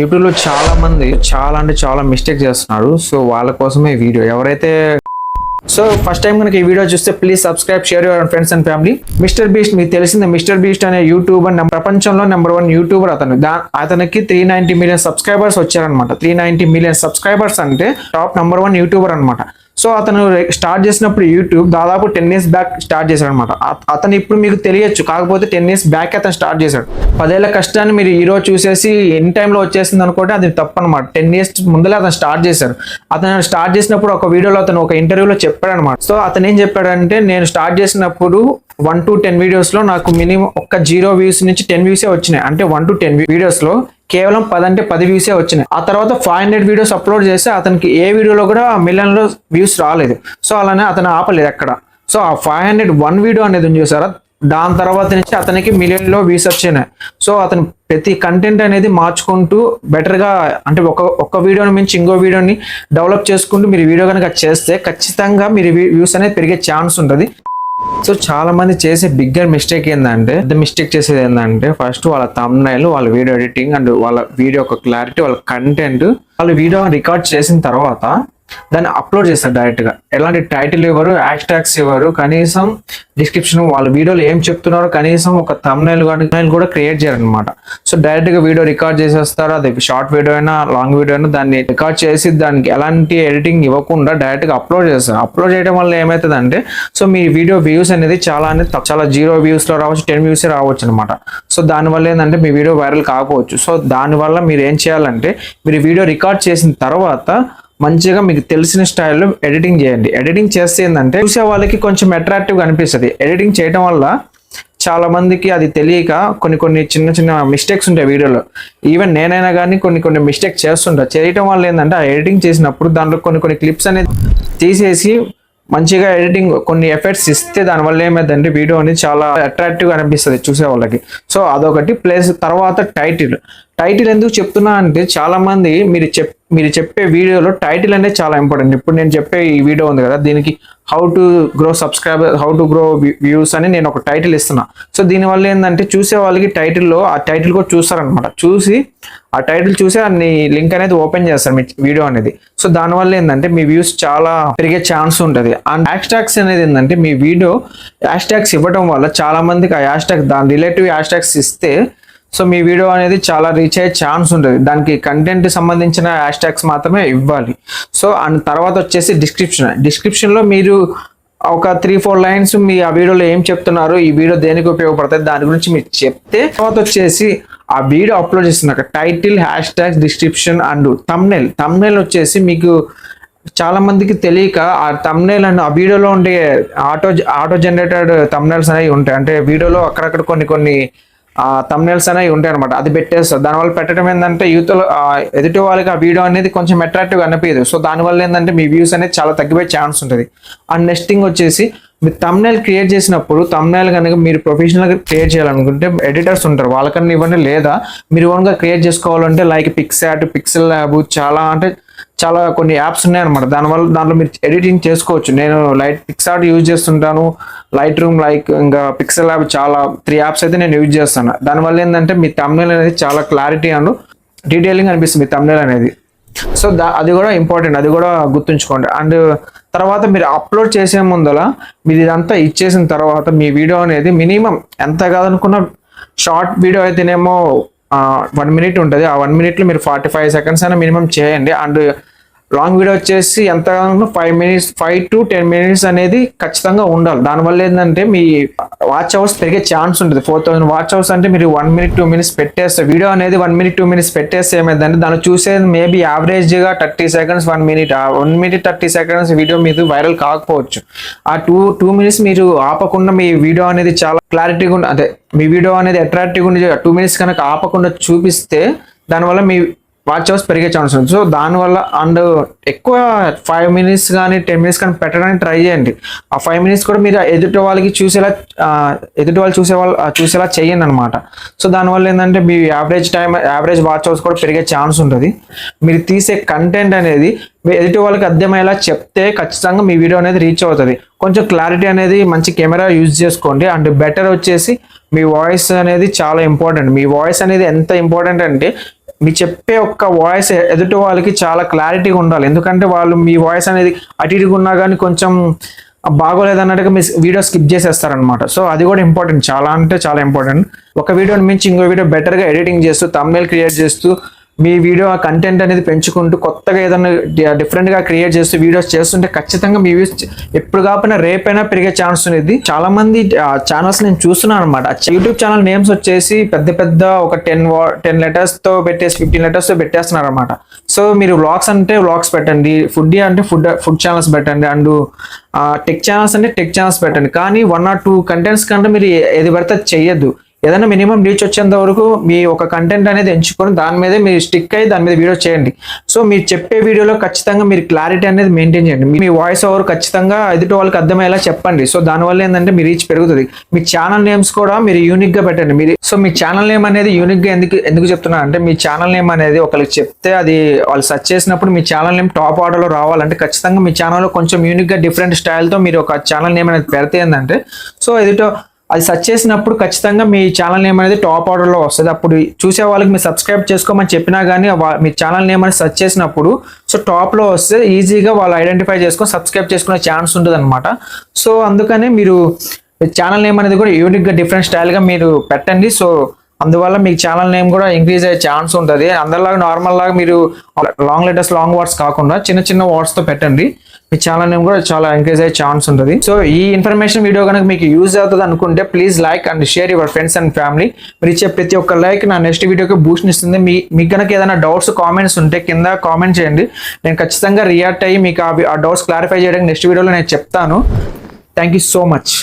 YouTube లో చాలా మంది చాలా మిస్టేక్ చేస్తున్నారు. సో వాళ్ళ కోసమే ఈ వీడియో. ఎవరైతే సో ఫస్ట్ టైం కనుక ఈ వీడియో చూస్తే please subscribe, share your friends and family. Mister beast మీకు తెలిసిందే. మిస్టర్ బీస్ట్ అనే యూట్యూబర్ ప్రపంచంలో నెంబర్ 1 యూట్యూబర్ అతనికి 390 మిలియన్ సబ్స్క్రైబర్స్ వచ్చారనమాట. 390 మిలియన్ సబ్స్క్రైబర్స్ అంటే టాప్ నెంబర్ 1 యూట్యూబర్ అనమాట. సో అతను స్టార్ట్ చేసినప్పుడు యూట్యూబ్ దాదాపు 10 years బ్యాక్ స్టార్ట్ చేశాడు అనమాట. అతను ఇప్పుడు మీకు తెలియచ్చు, కాకపోతే 10 years బ్యాక్ అతను స్టార్ట్ చేశాడు. 10 ఏళ్ల కష్టాన్ని మీరు ఈ రోజు చూసేసి ఎన్ టైంలో వచ్చేసింది అనుకుంటే అది తప్పు అనమాట. 10 years ముందలే అతను స్టార్ట్ చేశారు. అతను స్టార్ట్ చేసినప్పుడు ఒక వీడియోలో అతను ఒక ఇంటర్వ్యూలో చెప్పాడు అనమాట. సో అతను ఏం చెప్పాడంటే, నేను స్టార్ట్ చేసినప్పుడు 1 to 10 వీడియోస్లో నాకు మినిమం ఒక్క 0 views నుంచి 10 views వచ్చినాయి. అంటే 1 to 10 వీడియోస్లో కేవలం 10 అంటే 10 వ్యూసే వచ్చినాయి. ఆ తర్వాత 500 వీడియోస్ అప్లోడ్ చేస్తే అతనికి ఏ వీడియోలో కూడా మిలియన్లో వ్యూస్ రాలేదు. సో అలానే అతను ఆపలేదు ఎక్కడ. సో ఆ 501 వీడియో అనేది ఉంది చూసారా, దాని తర్వాత నుంచి అతనికి మిలియన్లో వ్యూస్ వచ్చినాయి. సో అతను ప్రతి కంటెంట్ అనేది మార్చుకుంటూ బెటర్గా, అంటే ఒక వీడియోని మించి ఇంకో వీడియోని డెవలప్ చేసుకుంటూ మీరు వీడియో కనుక చేస్తే ఖచ్చితంగా మీరు వ్యూస్ అనేది పెరిగే ఛాన్స్ ఉంటుంది. సో చాలా మంది చేసే బిగ్గర్ మిస్టేక్ చేసేది ఏంటంటే ఫస్ట్ వాళ్ళ థంబ్నైల్, వాళ్ళ వీడియో ఎడిటింగ్ అండ్ వాళ్ళ వీడియో యొక్క క్లారిటీ, వాళ్ళ కంటెంట్, వాళ్ళ వీడియో రికార్డ్ చేసిన తర్వాత దాన్ని అప్లోడ్ చేస్తారు డైరెక్ట్ గా. ఎలాంటి టైటిల్ ఇవ్వరు, హ్యాష్ ట్యాగ్స్ ఇవ్వరు, కనీసం డిస్క్రిప్షన్ వాళ్ళ వీడియోలో ఏం చెప్తున్నారో కనీసం ఒక థంబ్నైల్ కూడా క్రియేట్ చేయాలన్నమాట. సో డైరెక్ట్ గా వీడియో రికార్డ్ చేసేస్తారు. అది షార్ట్ వీడియో అయినా లాంగ్ వీడియో అయినా దాన్ని రికార్డ్ చేసి దానికి ఎలాంటి ఎడిటింగ్ ఇవ్వకుండా డైరెక్ట్ గా అప్లోడ్ చేస్తారు. అప్లోడ్ చేయడం వల్ల ఏమవుతుందంటే, సో మీ వీడియో వ్యూస్ అనేది చాలా 0 views లో రావచ్చు, 10 views రావచ్చు అనమాట. సో దానివల్ల ఏంటంటే మీ వీడియో వైరల్ కాకపోవచ్చు. సో దానివల్ల మీరు ఏం చేయాలంటే, మీరు వీడియో రికార్డ్ చేసిన తర్వాత మంచిగా మీకు తెలిసిన స్టైల్లో ఎడిటింగ్ చేయండి. ఎడిటింగ్ చేస్తే ఏంటంటే చూసే వాళ్ళకి కొంచెం అట్రాక్టివ్గా అనిపిస్తుంది. ఎడిటింగ్ చేయడం వల్ల చాలా మందికి అది తెలియక కొన్ని చిన్న మిస్టేక్స్ ఉంటాయి వీడియోలో. ఈవెన్ నేనైనా కానీ కొన్ని మిస్టేక్ చేస్తుంటా. చేయటం వల్ల ఏంటంటే ఆ ఎడిటింగ్ చేసినప్పుడు దాంట్లో కొన్ని క్లిప్స్ అనేది తీసేసి మంచిగా ఎడిటింగ్ కొన్ని ఎఫెక్ట్స్ ఇస్తే దానివల్ల ఏమైందంటే వీడియో అనేది చాలా అట్రాక్టివ్గా అనిపిస్తుంది చూసే వాళ్ళకి. సో అదొకటి. ప్లస్ తర్వాత టైటిల్ ఎందుకు చెప్తున్నా అంటే, చాలా మంది మీరు చెప్పే వీడియోలో టైటిల్ అనేది చాలా ఇంపార్టెంట్. ఇప్పుడు నేను చెప్పే ఈ వీడియో ఉంది కదా, దీనికి how to grow subscriber, how to grow views అని నేను ఒక టైటిల్ ఇస్తున్నా. సో దీనివల్ల ఏంటంటే చూసే వాళ్ళకి ఆ టైటిల్ కూడా చూస్తారనమాట. చూసి ఆ టైటిల్ చూసి అన్ని లింక్ అనేది ఓపెన్ చేస్తారు మీ వీడియో అనేది. సో దానివల్ల ఏంటంటే మీ వ్యూస్ చాలా పెరిగే ఛాన్స్ ఉంటుంది. అండ్ హ్యాష్ ట్యాగ్స్ అనేది ఏంటంటే, మీ వీడియో హ్యాష్ ట్యాగ్స్ ఇవ్వడం వల్ల చాలా మందికి ఆ హ్యాష్ ట్యాగ్, దాని రిలేటివ్ హ్యాష్ ట్యాగ్స్ ఇస్తే సో మీ వీడియో అనేది చాలా రీచ్ అయ్యే ఛాన్స్ ఉంటుంది. దానికి కంటెంట్ సంబంధించిన హ్యాష్ ట్యాగ్స్ మాత్రమే ఇవ్వాలి. సో అండ్ తర్వాత వచ్చేసి డిస్క్రిప్షన్లో మీరు ఒక 3-4 lines మీ ఆ వీడియోలో ఏం చెప్తున్నారు, ఈ వీడియో దేనికి ఉపయోగపడుతుంది దాని గురించి మీరు చెప్తే, తర్వాత వచ్చేసి ఆ వీడియో అప్లోడ్ చేస్తున్నాక title, hashtags, description and thumbnail వచ్చేసి మీకు చాలా మందికి తెలియక ఆ థంబ్నైల్ అండ్ ఆ వీడియోలో ఉండే ఆటో జనరేటెడ్ థంబ్నైల్స్ అనేవి ఉంటాయి. అంటే వీడియోలో అక్కడక్కడ కొన్ని థంబ్నైల్స్ అనేవి ఉంటాయి అనమాట. అది పెట్టేస్తారు. దానివల్ల పెట్టడం ఏంటంటే ఎదుటి వాళ్ళకి ఆ వీడియో అనేది కొంచెం అట్రాక్టివ్గా అనిపించదు. సో దానివల్ల ఏంటంటే మీ వ్యూస్ అనేది చాలా తగ్గిపోయే ఛాన్స్ ఉంటుంది. అండ్ నెక్స్ట్ థింగ్ వచ్చేసి, మీరు థంబ్నైల్ క్రియేట్ చేసినప్పుడు థంబ్నైల్ కనుక మీరు ప్రొఫెషనల్గా క్రియేట్ చేయాలనుకుంటే ఎడిటర్స్ ఉంటారు, వాళ్ళకన్నా ఇవ్వండి. లేదా మీరు ఓన్గా క్రియేట్ చేసుకోవాలంటే లైక్ పిక్సార్ట్, పిక్సెల్ ల్యాబ్, చాలా కొన్ని యాప్స్ ఉన్నాయన్నమాట. దాంట్లో మీరు ఎడిటింగ్ చేసుకోవచ్చు. నేను పిక్సార్ట్ యూజ్ చేస్తుంటాను, లైట్ రూమ్, ఇంకా పిక్సెల్ ల్యాబ్, చాలా 3 యాప్స్ అయితే నేను యూజ్ చేస్తాను. దానివల్ల ఏంటంటే మీ థంబ్నైల్ అనేది చాలా క్లారిటీ అండ్ డీటెయిలింగ్ అనిపిస్తుంది మీ థంబ్నైల్ అనేది. సో అది కూడా ఇంపార్టెంట్, అది కూడా గుర్తుంచుకోండి. అండ్ తర్వాత మీరు అప్లోడ్ చేసే ముందల మీరు ఇదంతా ఇచ్చేసిన తర్వాత మీ వీడియో అనేది మినిమం ఎంత కాదనుకున్న, షార్ట్ వీడియో అయితేనేమో 1 minute ఉంటుంది. ఆ 1 minute మీరు 45 seconds అయినా మినిమం చేయండి. అండ్ లాంగ్ వీడియో వచ్చేసి ఎంత 5 to 10 minutes అనేది ఖచ్చితంగా ఉండాలి. దానివల్ల ఏంటంటే మీ వాచ్ అవర్స్ పెరిగే ఛాన్స్ ఉంటుంది. 4000 వాచ్ అవర్స్ అంటే మీరు 1 minute 2 minutes పెట్టేస్తే, వీడియో అనేది 1 minute 2 minutes పెట్టేస్తే ఏమైందంటే దాన్ని చూసేది మేబీ యావరేజ్గా 30 seconds 1 minute. ఆ 1 minute 30 seconds వీడియో మీద వైరల్ కాకపోవచ్చు. ఆ 2 minutes మీరు ఆపకుండా మీ వీడియో అనేది చాలా క్లారిటీగా అదే మీ వీడియో అనేది అట్రాక్టివ్గా ఉండి 2 minutes కనుక ఆపకుండా చూపిస్తే దానివల్ల మీ వాచ్ అవర్స్ పెరిగే ఛాన్స్ ఉంది. సో దానివల్ల అండ్ ఎక్కువ 5 minutes కానీ 10 minutes కానీ పెట్టడానికి ట్రై చేయండి. ఆ 5 minutes కూడా మీరు ఎదుటి వాళ్ళు చూసేలా చేయండి అనమాట. సో దానివల్ల ఏంటంటే మీ యావరేజ్ వాచ్ అవర్స్ కూడా పెరిగే ఛాన్స్ ఉంటుంది. మీరు తీసే కంటెంట్ అనేది ఎదుటి వాళ్ళకి అర్థమయ్యేలా చెప్తే ఖచ్చితంగా మీ వీడియో అనేది రీచ్ అవుతుంది. కొంచెం క్లారిటీ అనేది మంచి కెమెరా యూజ్ చేసుకోండి. అండ్ బెటర్ వచ్చేసి మీ వాయిస్ అనేది చాలా ఇంపార్టెంట్. మీ వాయిస్ అనేది ఎంత ఇంపార్టెంట్ అంటే మీ చెప్పే ఒక్క వాయిస్ ఎదుటి వాళ్ళకి చాలా క్లారిటీగా ఉండాలి. ఎందుకంటే వాళ్ళు మీ వాయిస్ అనేది అటు ఇటుగా ఉన్నా కానీ కొంచెం బాగోలేదు అన్నట్టుగా మీ వీడియో స్కిప్ చేసేస్తారనమాట. సో అది కూడా ఇంపార్టెంట్, చాలా అంటే చాలా ఇంపార్టెంట్. ఒక వీడియోని మించి ఇంకో వీడియో బెటర్గా ఎడిటింగ్ చేస్తూ థంబ్నెయిల్ క్రియేట్ చేస్తూ మీ వీడియో కంటెంట్ అనేది పెంచుకుంటూ కొత్తగా ఏదైనా డిఫరెంట్గా క్రియేట్ చేస్తూ వీడియోస్ చేస్తుంటే ఖచ్చితంగా మీ వ్యూస్ ఎప్పుడు కాకపోయినా రేపైనా పెరిగే ఛాన్స్ ఉంది. చాలా మంది ఛానల్స్ నేను చూస్తున్నాను అనమాట. యూట్యూబ్ ఛానల్ నేమ్స్ వచ్చేసి పెద్ద పెద్ద ఒక 10 letters తో పెట్టేసి 15 letters తో పెట్టేస్తున్నారు అనమాట. సో మీరు వ్లాగ్స్ అంటే వ్లాగ్స్ పెట్టండి, ఫుడ్ అంటే ఫుడ్ ఛానల్స్ పెట్టండి, అండ్ టెక్ ఛానల్స్ అంటే టెక్ ఛానల్స్ పెట్టండి. కానీ 1 or 2 కంటెంట్స్ కంటే మీరు ఏది పడితే చెయ్యొద్దు. ఏదైనా మినిమం రీచ్ వచ్చేంత వరకు మీ ఒక కంటెంట్ అనేది ఎంచుకొని దాని మీదే మీరు స్టిక్ అయ్యి దాని మీద వీడియో చేయండి. సో మీరు చెప్పే వీడియోలో ఖచ్చితంగా మీరు క్లారిటీ అనేది మెయింటైన్ చేయండి. మీ వాయిస్ ఓవర్ ఖచ్చితంగా ఎదుటి వాళ్ళకి అర్థమయ్యేలా చెప్పండి. సో దానివల్ల ఏంటంటే మీ రీచ్ పెరుగుతుంది. మీ ఛానల్ నేమ్స్ కూడా మీరు యూనిక్ గా పెట్టండి. సో మీ ఛానల్ నేమ్ అనేది యూనిక్ గా ఎందుకు చెప్తున్నా అంటే, మీ ఛానల్ నేమ్ అనేది ఒకరికి చెప్తే అది వాళ్ళు సెర్చ్ చేసినప్పుడు మీ ఛానల్ నేమ్ టాప్ ఆర్డర్ లో రావాలంటే ఖచ్చితంగా మీ ఛానల్లో కొంచెం యూనిక్ గా డిఫరెంట్ స్టైల్తో మీరు ఒక ఛానల్ నేమ్ అనేది పెడితే ఏంటంటే, సో ఎదుటో అది సెర్చ్ చేసినప్పుడు ఖచ్చితంగా మీ ఛానల్ నేమ్ అనేది టాప్ ఆర్డర్లో వస్తుంది. అప్పుడు చూసే వాళ్ళకి మీరు సబ్స్క్రైబ్ చేసుకోమని చెప్పినా కానీ మీ ఛానల్ నేమ్ అనేది సెర్చ్ చేసినప్పుడు సో టాప్లో వస్తే ఈజీగా వాళ్ళు ఐడెంటిఫై చేసుకొని సబ్స్క్రైబ్ చేసుకునే ఛాన్స్ ఉంటుంది అనమాట. సో అందుకనే మీరు ఛానల్ నేమ్ అనేది కూడా యూనిక్గా డిఫరెంట్ స్టైల్గా మీరు పెట్టండి. సో అందువల్ల మీ ఛానల్ నేమ్ కూడా ఇంక్రీజ్ అయ్యే ఛాన్స్ ఉంటుంది. అందరిలాగా నార్మల్ లాగా మీరు లాంగ్ లెటర్స్ లాంగ్ వర్డ్స్ కాకుండా చిన్న చిన్న వర్డ్స్తో పెట్టండి. మీ ఛానల్ నేమ్ కూడా చాలా ఎంకరేజ్ అయ్యే ఛాన్స్ ఉంటుంది. సో ఈ ఇన్ఫర్మేషన్ వీడియో కనుక మీకు యూజ్ అవుతుంది అనుకుంటే please like and share your friends and family. మీరు ఇచ్చే ప్రతి ఒక్క లైక్ నా నెక్స్ట్ వీడియోకి బూస్ట్ ఇస్తుంది. మీకు కనుక ఏదైనా డౌట్స్ కామెంట్స్ ఉంటే కింద కామెంట్ చేయండి. నేను ఖచ్చితంగా రియాక్ట్ అయ్యి మీకు ఆ డౌట్స్ క్లారిఫై చేయడానికి నెక్స్ట్ వీడియోలో నేను చెప్తాను. Thank you so much.